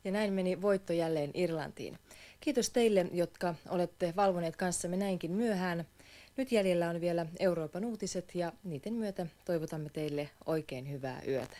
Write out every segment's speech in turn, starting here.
Ja näin meni voitto jälleen Irlantiin. Kiitos teille, jotka olette valvoneet kanssamme näinkin myöhään. Nyt jäljellä on vielä Euroopan uutiset ja niiden myötä toivotamme teille oikein hyvää yötä.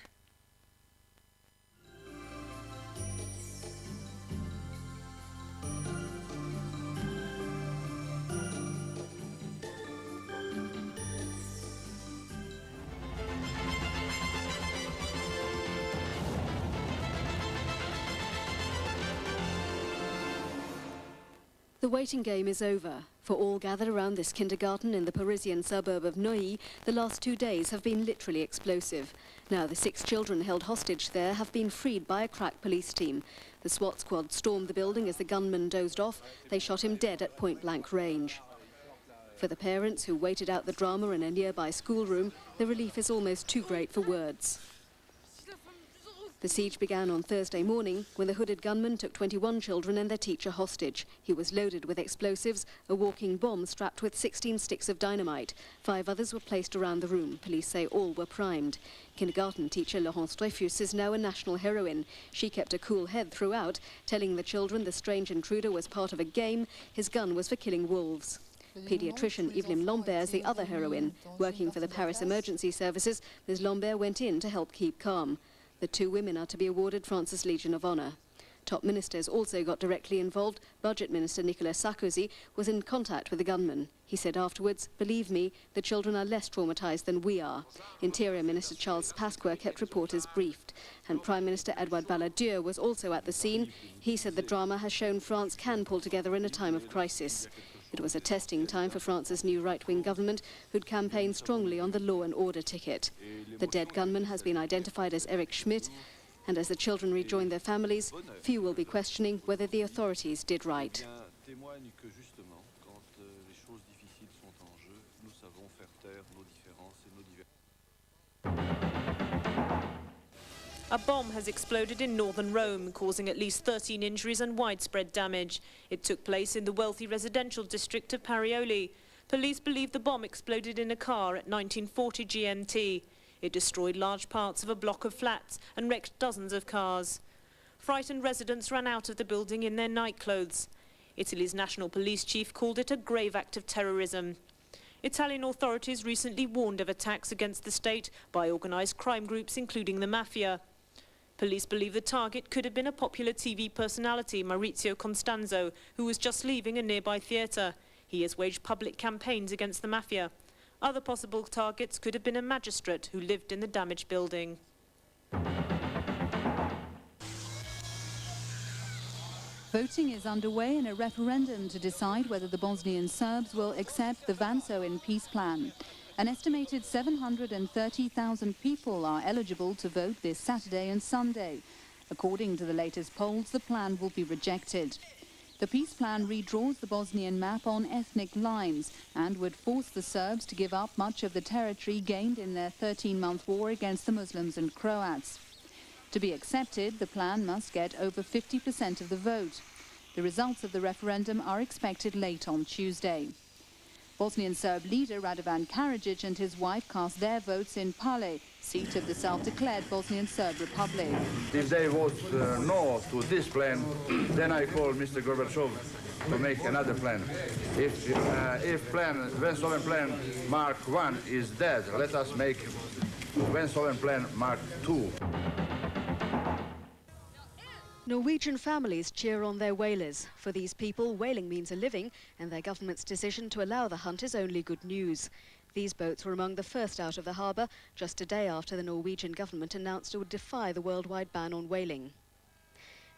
The waiting game is over. For all gathered around this kindergarten in the Parisian suburb of Neuilly, the last 2 days have been literally explosive. Now the 6 children held hostage there have been freed by a crack police team. The SWAT squad stormed the building as the gunman dozed off. They shot him dead at point-blank range. For the parents who waited out the drama in a nearby schoolroom, the relief is almost too great for words. The siege began on Thursday morning when the hooded gunman took 21 children and their teacher hostage. He was loaded with explosives, a walking bomb strapped with 16 sticks of dynamite. 5 others were placed around the room. Police say all were primed. Kindergarten teacher Laurence Dreyfus is now a national heroine. She kept a cool head throughout, telling the children the strange intruder was part of a game. His gun was for killing wolves. Paediatrician Evelyn Lambert is the other heroine. Working for the Paris emergency services, Ms. Lambert went in to help keep calm. The 2 women are to be awarded France's Legion of Honour. Top ministers also got directly involved. Budget Minister Nicolas Sarkozy was in contact with the gunman. He said afterwards, "Believe me, the children are less traumatised than we are." Interior Minister Charles Pasqua kept reporters briefed. And Prime Minister Edouard Balladur was also at the scene. He said the drama has shown France can pull together in a time of crisis. It was a testing time for France's new right-wing government, who'd campaigned strongly on the law and order ticket. The dead gunman has been identified as Eric Schmidt, and as the children rejoin their families, few will be questioning whether the authorities did right. A bomb has exploded in northern Rome, causing at least 13 injuries and widespread damage. It took place in the wealthy residential district of Parioli. Police believe the bomb exploded in a car at 1940 GMT. It destroyed large parts of a block of flats and wrecked dozens of cars. Frightened residents ran out of the building in their nightclothes. Italy's national police chief called it a grave act of terrorism. Italian authorities recently warned of attacks against the state by organised crime groups, including the mafia. Police believe the target could have been a popular TV personality, Maurizio Costanzo, who was just leaving a nearby theatre. He has waged public campaigns against the mafia. Other possible targets could have been a magistrate who lived in the damaged building. Voting is underway in a referendum to decide whether the Bosnian Serbs will accept the Vansoin peace plan. An estimated 730,000 people are eligible to vote this Saturday and Sunday. According to the latest polls, the plan will be rejected. The peace plan redraws the Bosnian map on ethnic lines and would force the Serbs to give up much of the territory gained in their 13-month war against the Muslims and Croats. To be accepted, the plan must get over 50% of the vote. The results of the referendum are expected late on Tuesday. Bosnian Serb leader Radovan Karadzic and his wife cast their votes in Pale, seat of the self-declared Bosnian Serb Republic. If they vote no to this plan, then I call Mr. Gorbachev to make another plan. If Vansoin plan Mark 1 is dead, let us make Vansoin plan Mark 2. Norwegian families cheer on their whalers. For these people, whaling means a living, and their government's decision to allow the hunt is only good news. These boats were among the first out of the harbour, just a day after the Norwegian government announced it would defy the worldwide ban on whaling.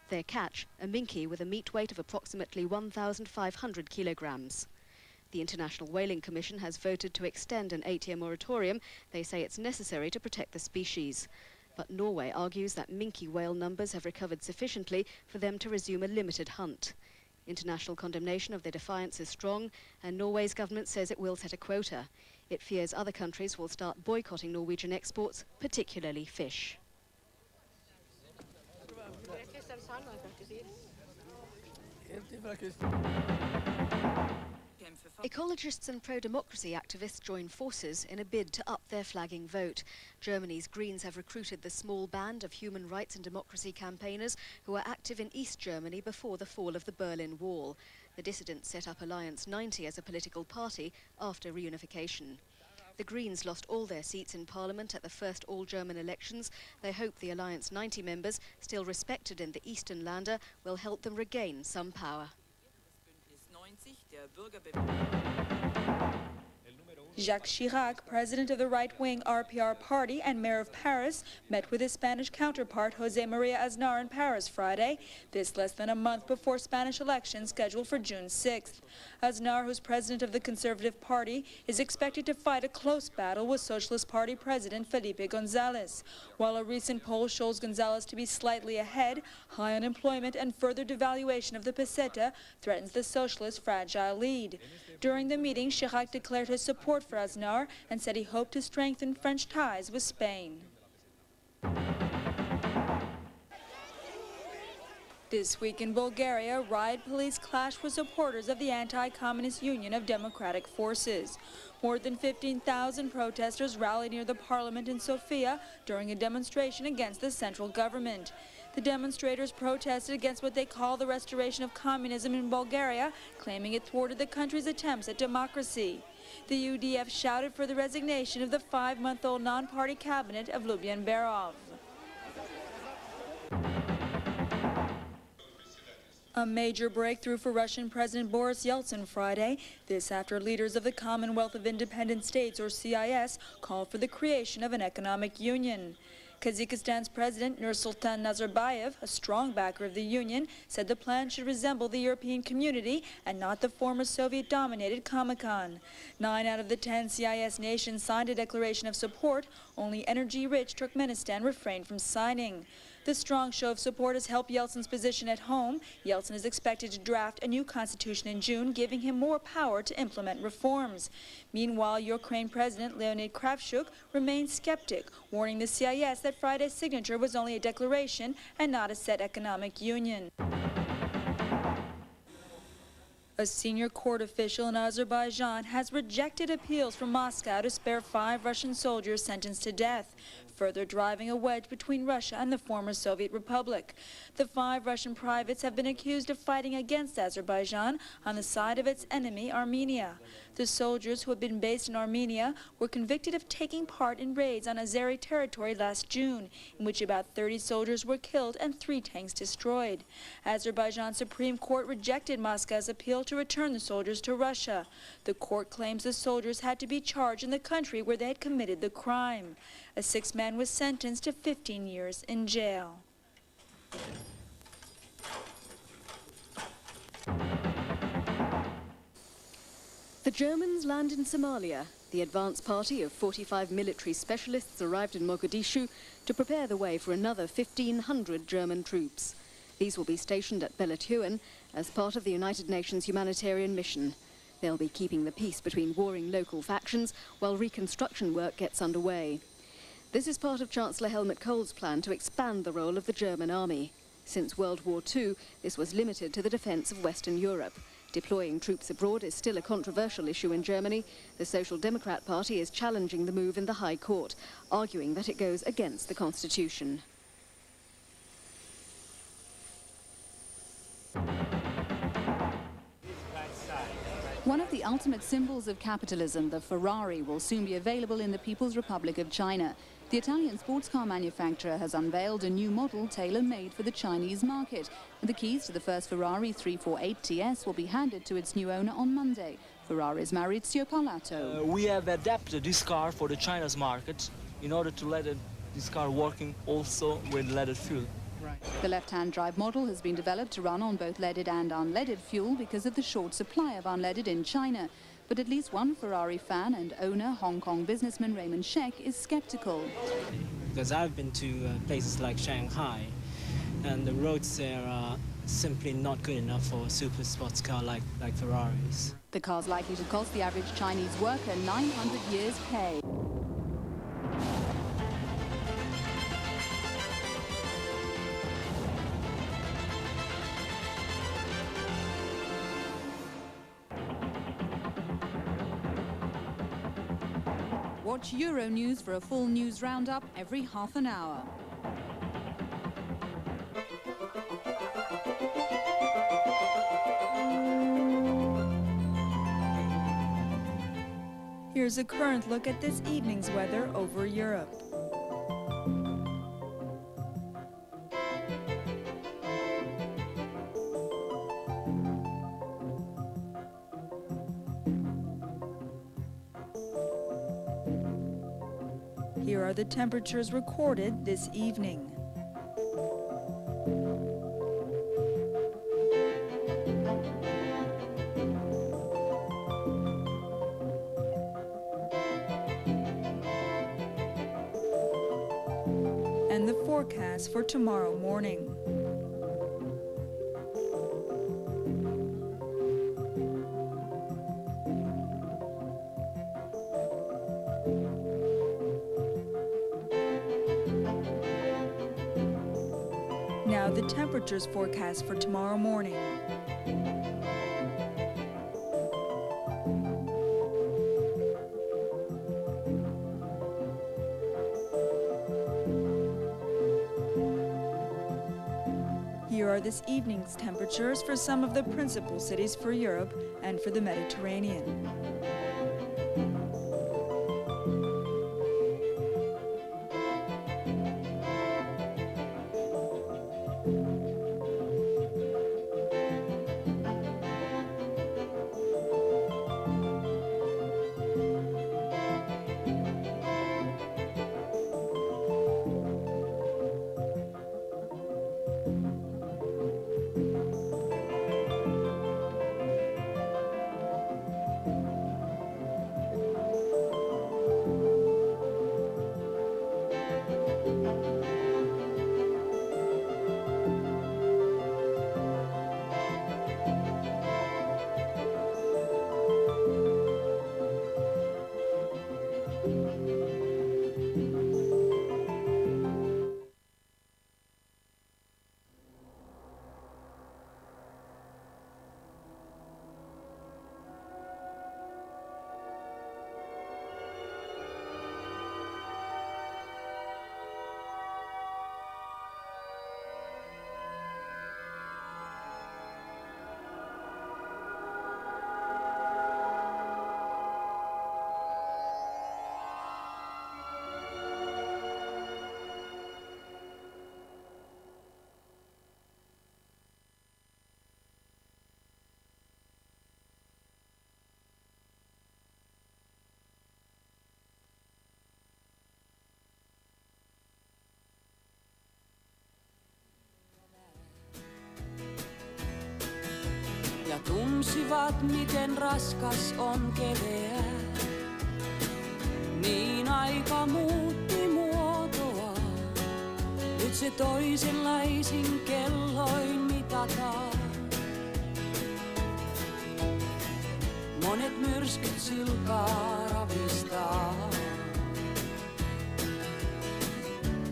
Their catch, a minke with a meat weight of approximately 1,500 kilograms. The International Whaling Commission has voted to extend an 8-year moratorium. They say it's necessary to protect the species. But Norway argues that minke whale numbers have recovered sufficiently for them to resume a limited hunt. International condemnation of their defiance is strong, and Norway's government says it will set a quota. It fears other countries will start boycotting Norwegian exports, particularly fish. Ecologists and pro-democracy activists join forces in a bid to up their flagging vote. Germany's Greens have recruited the small band of human rights and democracy campaigners who were active in East Germany before the fall of the Berlin Wall. The dissidents set up Alliance 90 as a political party after reunification. The Greens lost all their seats in Parliament at the first all-German elections. They hope the Alliance 90 members, still respected in the Eastern Länder, will help them regain some power. Jacques Chirac, president of the right-wing RPR party and mayor of Paris, met with his Spanish counterpart José María Aznar in Paris Friday, this less than a month before Spanish elections scheduled for June 6th. Aznar, who's president of the Conservative Party, is expected to fight a close battle with Socialist Party president Felipe González. While a recent poll shows González to be slightly ahead, high unemployment and further devaluation of the peseta threatens the socialist's fragile lead. During the meeting, Chirac declared his support for Aznar and said he hoped to strengthen French ties with Spain. This week in Bulgaria, riot police clashed with supporters of the Anti-Communist Union of Democratic Forces. More than 15,000 protesters rallied near the parliament in Sofia during a demonstration against the central government. The demonstrators protested against what they call the restoration of communism in Bulgaria, claiming it thwarted the country's attempts at democracy. The UDF shouted for the resignation of the 5-month-old non-party cabinet of Lubian Berov. A major breakthrough for Russian President Boris Yeltsin Friday, this after leaders of the Commonwealth of Independent States, or CIS, called for the creation of an economic union. Kazakhstan's President Nursultan Nazarbayev, a strong backer of the union, said the plan should resemble the European community and not the former Soviet-dominated Comecon. 9 out of the 10 CIS nations signed a declaration of support. Only energy-rich Turkmenistan refrained from signing. The strong show of support has helped Yeltsin's position at home. Yeltsin is expected to draft a new constitution in June, giving him more power to implement reforms. Meanwhile, Ukraine President Leonid Kravchuk remains skeptic, warning the CIS that Friday's signature was only a declaration and not a set economic union. A senior court official in Azerbaijan has rejected appeals from Moscow to spare 5 Russian soldiers sentenced to death, further driving a wedge between Russia and the former Soviet Republic. The 5 Russian privates have been accused of fighting against Azerbaijan on the side of its enemy, Armenia. The soldiers, who had been based in Armenia, were convicted of taking part in raids on Azeri territory last June, in which about 30 soldiers were killed and 3 tanks destroyed. Azerbaijan's Supreme Court rejected Moscow's appeal to return the soldiers to Russia. The court claims the soldiers had to be charged in the country where they had committed the crime. A 6th man was sentenced to 15 years in jail. The Germans land in Somalia. The advance party of 45 military specialists arrived in Mogadishu to prepare the way for another 1,500 German troops. These will be stationed at Belatuen as part of the United Nations humanitarian mission. They'll be keeping the peace between warring local factions while reconstruction work gets underway. This is part of Chancellor Helmut Kohl's plan to expand the role of the German army. Since World War II, this was limited to the defence of Western Europe. Deploying troops abroad is still a controversial issue in Germany. The Social Democrat Party is challenging the move in the High Court, arguing that it goes against the Constitution. One of the ultimate symbols of capitalism, the Ferrari, will soon be available in the People's Republic of China. The Italian sports car manufacturer has unveiled a new model tailor-made for the Chinese market. The keys to the first Ferrari 348 TS will be handed to its new owner on Monday. Ferrari's Maurizio Parlato. We have adapted this car for the China's market in order to let this car working also with leaded fuel. The left-hand drive model has been developed to run on both leaded and unleaded fuel because of the short supply of unleaded in China. But at least one Ferrari fan and owner, Hong Kong businessman Raymond Sheck, is skeptical. Because I've been to places like Shanghai, and the roads there are simply not good enough for a super sports car like Ferraris. The car's likely to cost the average Chinese worker 900 years' pay. Watch EuroNews for a full news roundup every half an hour. Here's a current look at this evening's weather over Europe. Here are the temperatures recorded this evening. And the forecast for tomorrow morning. Now the temperatures forecast for tomorrow morning. Here are this evening's temperatures for some of the principal cities for Europe and for the Mediterranean. Ja tunsivat, miten raskas on keveä. Niin aika muutti muotoaan. Nyt se toisenlaisin kelloin mitataan. Monet myrskyt silkaa ravistaa.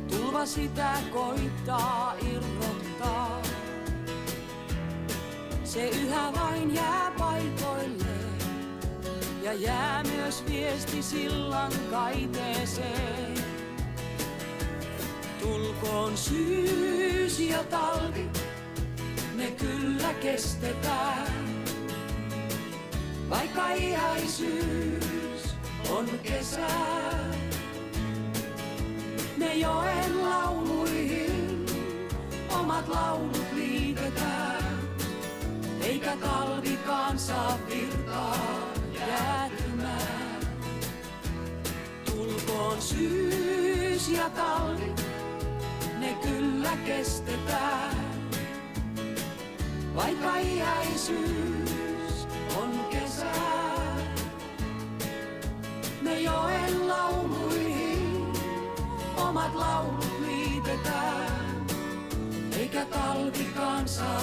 Tulva sitä koittaa irrottaa. Se yhä vain jää paikoilleen ja jää myös viesti sillan kaiteeseen. Tulkoon syys ja talvi, me kyllä kestetään. Vaikka iäisyys on kesää, me joen lauluihin omat laulut liitetään. Eikä talvikaan saa virtaa jäätymään. Tulkoon syys ja talvi, ne kyllä kestetään. Vaikka iäisyys on kesää, me joen lauluihin omat laulut liitetään. Eikä talvikaan saa